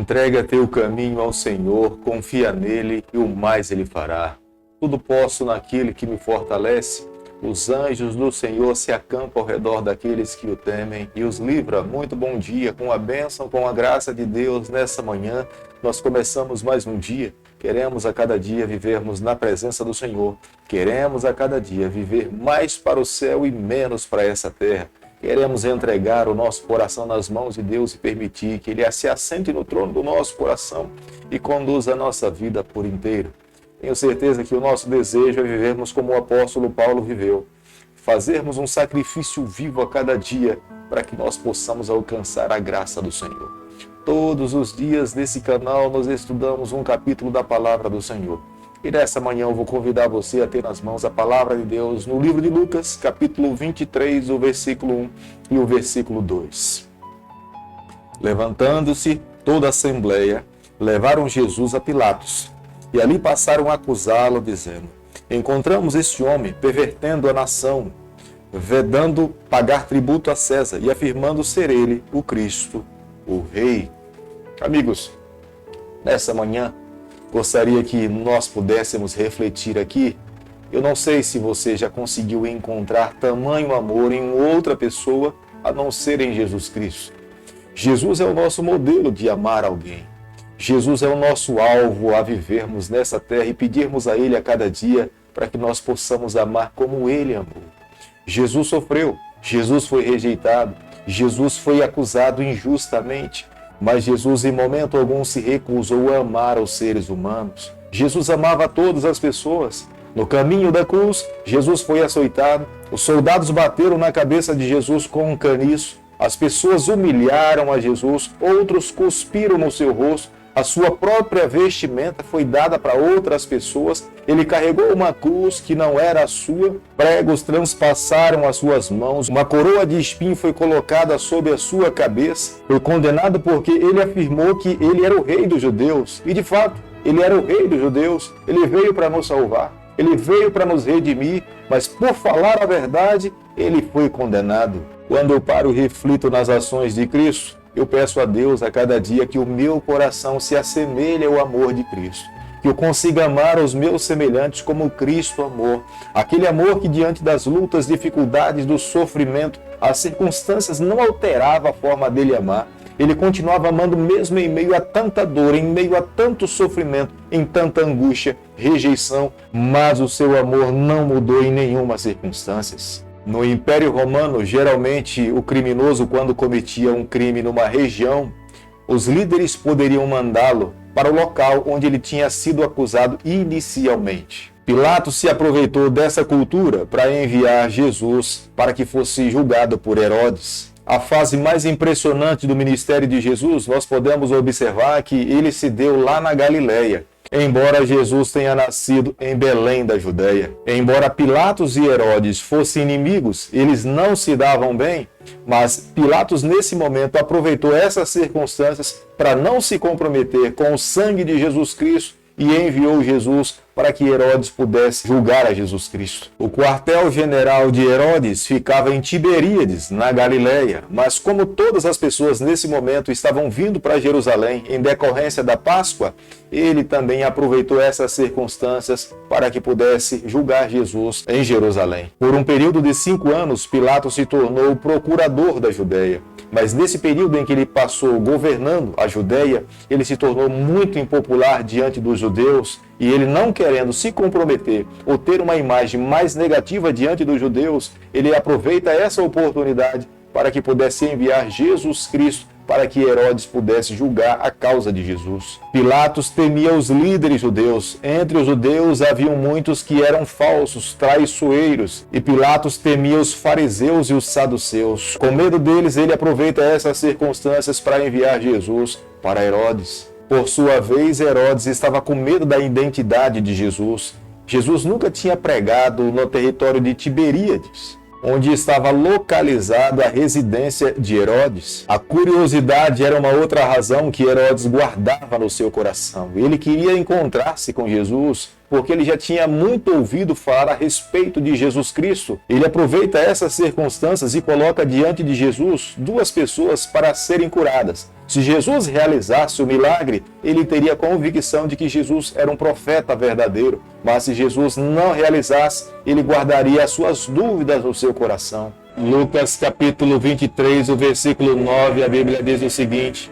Entrega teu caminho ao Senhor, confia nele e o mais ele fará. Tudo posso naquele que me fortalece. Os anjos do Senhor se acampam ao redor daqueles que o temem e os livra. Muito bom dia, com a bênção, com a graça de Deus. Nessa manhã, nós começamos mais um dia. Queremos a cada dia vivermos na presença do Senhor. Queremos a cada dia viver mais para o céu e menos para essa terra. Queremos entregar o nosso coração nas mãos de Deus e permitir que Ele se assente no trono do nosso coração e conduza a nossa vida por inteiro. Tenho certeza que o nosso desejo é vivermos como o apóstolo Paulo viveu, fazermos um sacrifício vivo a cada dia para que nós possamos alcançar a graça do Senhor. Todos os dias nesse canal nós estudamos um capítulo da palavra do Senhor. E nessa manhã eu vou convidar você a ter nas mãos a palavra de Deus no livro de Lucas, capítulo 23, o versículo 1 e o versículo 2. Levantando-se toda a assembleia, levaram Jesus a Pilatos, e ali passaram a acusá-lo, dizendo: encontramos este homem pervertendo a nação, vedando pagar tributo a César e afirmando ser ele o Cristo, o Rei. Amigos, nessa manhã, gostaria que nós pudéssemos refletir aqui. Eu não sei se você já conseguiu encontrar tamanho amor em outra pessoa a não ser em Jesus Cristo. Jesus é o nosso modelo de amar alguém. Jesus é o nosso alvo a vivermos nessa terra e pedirmos a Ele a cada dia para que nós possamos amar como Ele amou. Jesus sofreu, Jesus foi rejeitado, Jesus foi acusado injustamente. Mas Jesus em momento algum se recusou a amar os seres humanos. Jesus amava todas as pessoas. No caminho da cruz, Jesus foi açoitado. Os soldados bateram na cabeça de Jesus com um caniço. As pessoas humilharam a Jesus. Outros cuspiram no seu rosto. A sua própria vestimenta foi dada para outras pessoas. Ele carregou uma cruz que não era a sua. Pregos transpassaram as suas mãos. Uma coroa de espinho foi colocada sobre a sua cabeça. Foi condenado porque ele afirmou que ele era o rei dos judeus. E de fato, ele era o rei dos judeus. Ele veio para nos salvar. Ele veio para nos redimir. Mas por falar a verdade, ele foi condenado. Quando eu paro e reflito nas ações de Cristo, eu peço a Deus a cada dia que o meu coração se assemelhe ao amor de Cristo, que eu consiga amar os meus semelhantes como Cristo amou, aquele amor que diante das lutas, dificuldades, do sofrimento, as circunstâncias não alterava a forma dele amar. Ele continuava amando mesmo em meio a tanta dor, em meio a tanto sofrimento, em tanta angústia, rejeição, mas o seu amor não mudou em nenhuma circunstância. No Império Romano, geralmente o criminoso, quando cometia um crime numa região, os líderes poderiam mandá-lo para o local onde ele tinha sido acusado inicialmente. Pilatos se aproveitou dessa cultura para enviar Jesus para que fosse julgado por Herodes. A fase mais impressionante do ministério de Jesus, nós podemos observar que ele se deu lá na Galileia. Embora Jesus tenha nascido em Belém da Judéia, embora Pilatos e Herodes fossem inimigos, eles não se davam bem, mas Pilatos nesse momento aproveitou essas circunstâncias para não se comprometer com o sangue de Jesus Cristo e enviou Jesus para que Herodes pudesse julgar a Jesus Cristo. O quartel-general de Herodes ficava em Tiberíades, na Galileia, mas como todas as pessoas nesse momento estavam vindo para Jerusalém em decorrência da Páscoa, ele também aproveitou essas circunstâncias para que pudesse julgar Jesus em Jerusalém. Por um período de 5 anos, Pilatos se tornou o procurador da Judéia. Mas nesse período em que ele passou governando a Judéia, ele se tornou muito impopular diante dos judeus e ele, não querendo se comprometer ou ter uma imagem mais negativa diante dos judeus, ele aproveita essa oportunidade para que pudesse enviar Jesus Cristo para que Herodes pudesse julgar a causa de Jesus. Pilatos temia os líderes judeus. Entre os judeus haviam muitos que eram falsos, traiçoeiros, e Pilatos temia os fariseus e os saduceus. Com medo deles, ele aproveita essas circunstâncias para enviar Jesus para Herodes. Por sua vez, Herodes estava com medo da identidade de Jesus. Jesus nunca tinha pregado no território de Tiberíades, onde estava localizada a residência de Herodes. A curiosidade era uma outra razão que Herodes guardava no seu coração. Ele queria encontrar-se com Jesus, porque ele já tinha muito ouvido falar a respeito de Jesus Cristo. Ele aproveita essas circunstâncias e coloca diante de Jesus duas pessoas para serem curadas. Se Jesus realizasse o milagre, ele teria convicção de que Jesus era um profeta verdadeiro. Mas se Jesus não realizasse, ele guardaria as suas dúvidas no seu coração. Lucas capítulo 23, o versículo 9, a Bíblia diz o seguinte: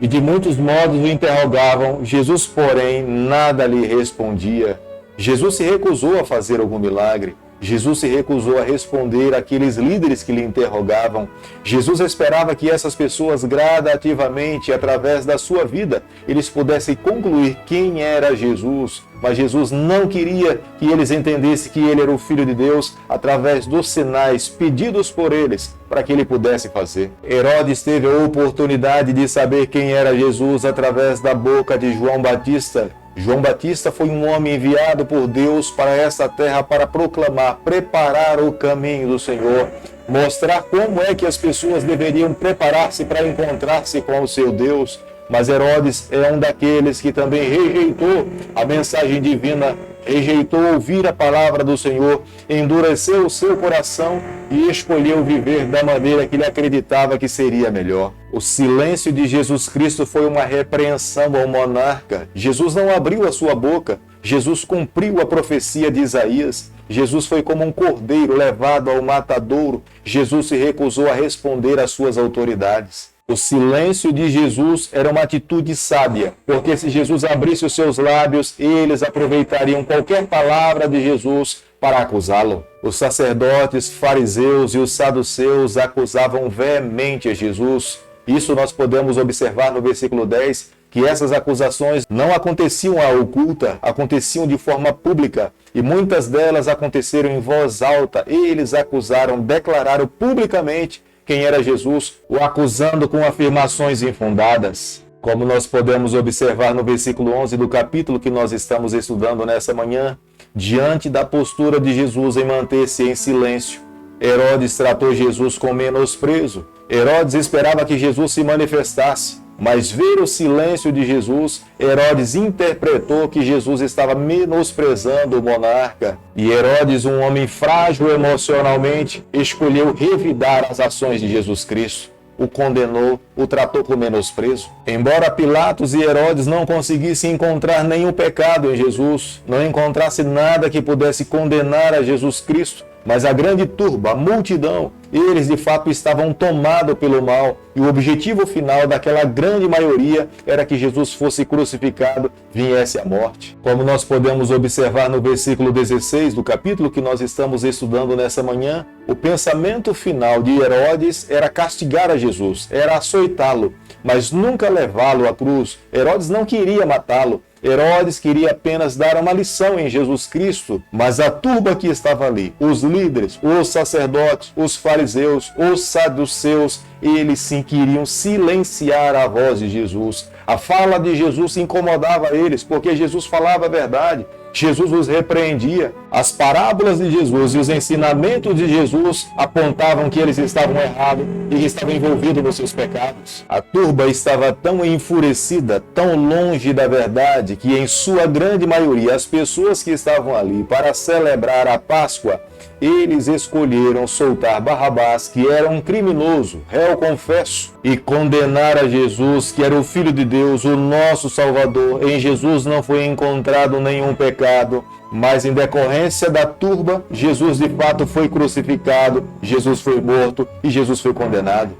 e de muitos modos o interrogavam, Jesus, porém, nada lhe respondia. Jesus se recusou a fazer algum milagre. Jesus se recusou a responder àqueles líderes que lhe interrogavam. Jesus esperava que essas pessoas gradativamente, através da sua vida, eles pudessem concluir quem era Jesus. Mas Jesus não queria que eles entendessem que ele era o Filho de Deus através dos sinais pedidos por eles para que ele pudesse fazer. Herodes teve a oportunidade de saber quem era Jesus através da boca de João Batista. João Batista foi um homem enviado por Deus para essa terra para proclamar, preparar o caminho do Senhor, mostrar como é que as pessoas deveriam preparar-se para encontrar-se com o seu Deus. Mas Herodes é um daqueles que também rejeitou a mensagem divina, rejeitou ouvir a palavra do Senhor, endureceu o seu coração e escolheu viver da maneira que ele acreditava que seria melhor. O silêncio de Jesus Cristo foi uma repreensão ao monarca. Jesus não abriu a sua boca. Jesus cumpriu a profecia de Isaías. Jesus foi como um cordeiro levado ao matadouro. Jesus se recusou a responder às suas autoridades. O silêncio de Jesus era uma atitude sábia, porque se Jesus abrisse os seus lábios, eles aproveitariam qualquer palavra de Jesus para acusá-lo. Os sacerdotes, fariseus e os saduceus acusavam veemente a Jesus. Isso nós podemos observar no versículo 10, que essas acusações não aconteciam à oculta, aconteciam de forma pública, e muitas delas aconteceram em voz alta. Eles acusaram, declararam publicamente quem era Jesus, o acusando com afirmações infundadas. Como nós podemos observar no versículo 11 do capítulo que nós estamos estudando nessa manhã, diante da postura de Jesus em manter-se em silêncio, Herodes tratou Jesus com menosprezo. Herodes esperava que Jesus se manifestasse, mas ver o silêncio de Jesus, Herodes interpretou que Jesus estava menosprezando o monarca. E Herodes, um homem frágil emocionalmente, escolheu revidar as ações de Jesus Cristo. O condenou, o tratou com menosprezo. Embora Pilatos e Herodes não conseguissem encontrar nenhum pecado em Jesus, não encontrasse nada que pudesse condenar a Jesus Cristo, mas a grande turba, a multidão, eles de fato estavam tomados pelo mal, e o objetivo final daquela grande maioria era que Jesus fosse crucificado, viesse a morte. Como nós podemos observar no versículo 16 do capítulo que nós estamos estudando nessa manhã, o pensamento final de Herodes era castigar a Jesus, era açoitá-lo, mas nunca levá-lo à cruz. Herodes não queria matá-lo. Herodes queria apenas dar uma lição em Jesus Cristo, mas a turba que estava ali, os líderes, os sacerdotes, os fariseus, os saduceus, eles sim queriam silenciar a voz de Jesus. A fala de Jesus incomodava eles, porque Jesus falava a verdade. Jesus os repreendia. As parábolas de Jesus e os ensinamentos de Jesus apontavam que eles estavam errados e que estavam envolvidos nos seus pecados. A turba estava tão enfurecida, tão longe da verdade, que em sua grande maioria, as pessoas que estavam ali para celebrar a Páscoa, eles escolheram soltar Barrabás, que era um criminoso, réu confesso, e condenar a Jesus, que era o Filho de Deus, o nosso Salvador. Em Jesus não foi encontrado nenhum pecado, mas em decorrência da turba, Jesus de fato foi crucificado, Jesus foi morto e Jesus foi condenado.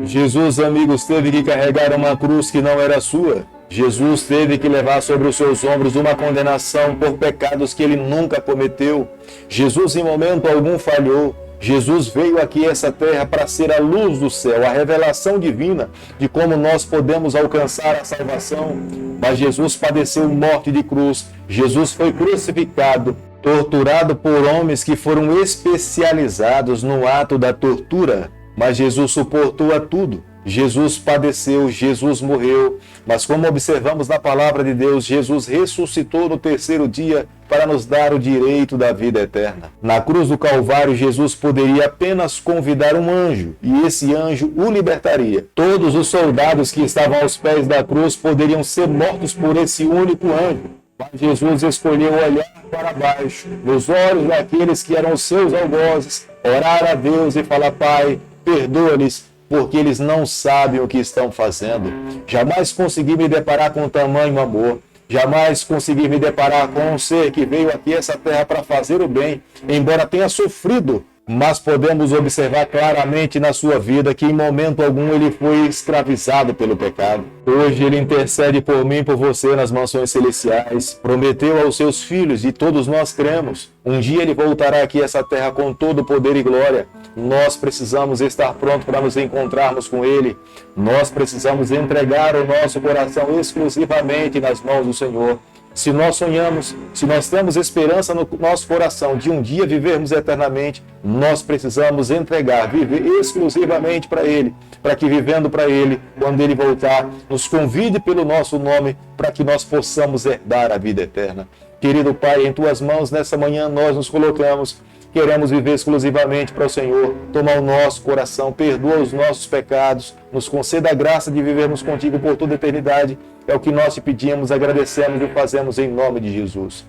Jesus, amigos, teve que carregar uma cruz que não era sua. Jesus teve que levar sobre os seus ombros uma condenação por pecados que ele nunca cometeu. Jesus em momento algum falhou. Jesus veio aqui a essa terra para ser a luz do céu, a revelação divina de como nós podemos alcançar a salvação. Mas Jesus padeceu morte de cruz. Jesus foi crucificado, torturado por homens que foram especializados no ato da tortura. Mas Jesus suportou a tudo. Jesus padeceu, Jesus morreu, mas como observamos na palavra de Deus, Jesus ressuscitou no terceiro dia para nos dar o direito da vida eterna. Na cruz do Calvário, Jesus poderia apenas convidar um anjo, e esse anjo o libertaria. Todos os soldados que estavam aos pés da cruz poderiam ser mortos por esse único anjo. Mas Jesus escolheu olhar para baixo, nos olhos daqueles que eram os seus algozes, orar a Deus e falar: Pai, perdoa-lhes, porque eles não sabem o que estão fazendo. Jamais consegui me deparar com tamanho amor. Jamais consegui me deparar com um ser que veio aqui a essa terra para fazer o bem, embora tenha sofrido. Mas podemos observar claramente na sua vida que em momento algum ele foi escravizado pelo pecado. Hoje ele intercede por mim e por você nas mansões celestiais. Prometeu aos seus filhos, e todos nós cremos, um dia ele voltará aqui a essa terra com todo poder e glória. Nós precisamos estar prontos para nos encontrarmos com ele. Nós precisamos entregar o nosso coração exclusivamente nas mãos do Senhor. Se nós sonhamos, se nós temos esperança no nosso coração de um dia vivermos eternamente, nós precisamos entregar, viver exclusivamente para Ele, para que vivendo para Ele, quando Ele voltar, nos convide pelo nosso nome, para que nós possamos herdar a vida eterna. Querido Pai, em Tuas mãos, nessa manhã nós nos colocamos. Queremos viver exclusivamente para o Senhor. Toma o nosso coração, perdoa os nossos pecados, nos conceda a graça de vivermos contigo por toda a eternidade. É o que nós te pedimos, agradecemos e fazemos em nome de Jesus.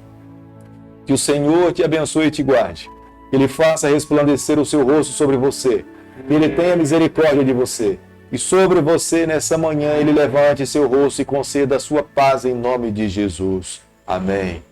Que o Senhor te abençoe e te guarde. Que Ele faça resplandecer o seu rosto sobre você. Que Ele tenha misericórdia de você. E sobre você, nessa manhã, Ele levante seu rosto e conceda a sua paz em nome de Jesus. Amém.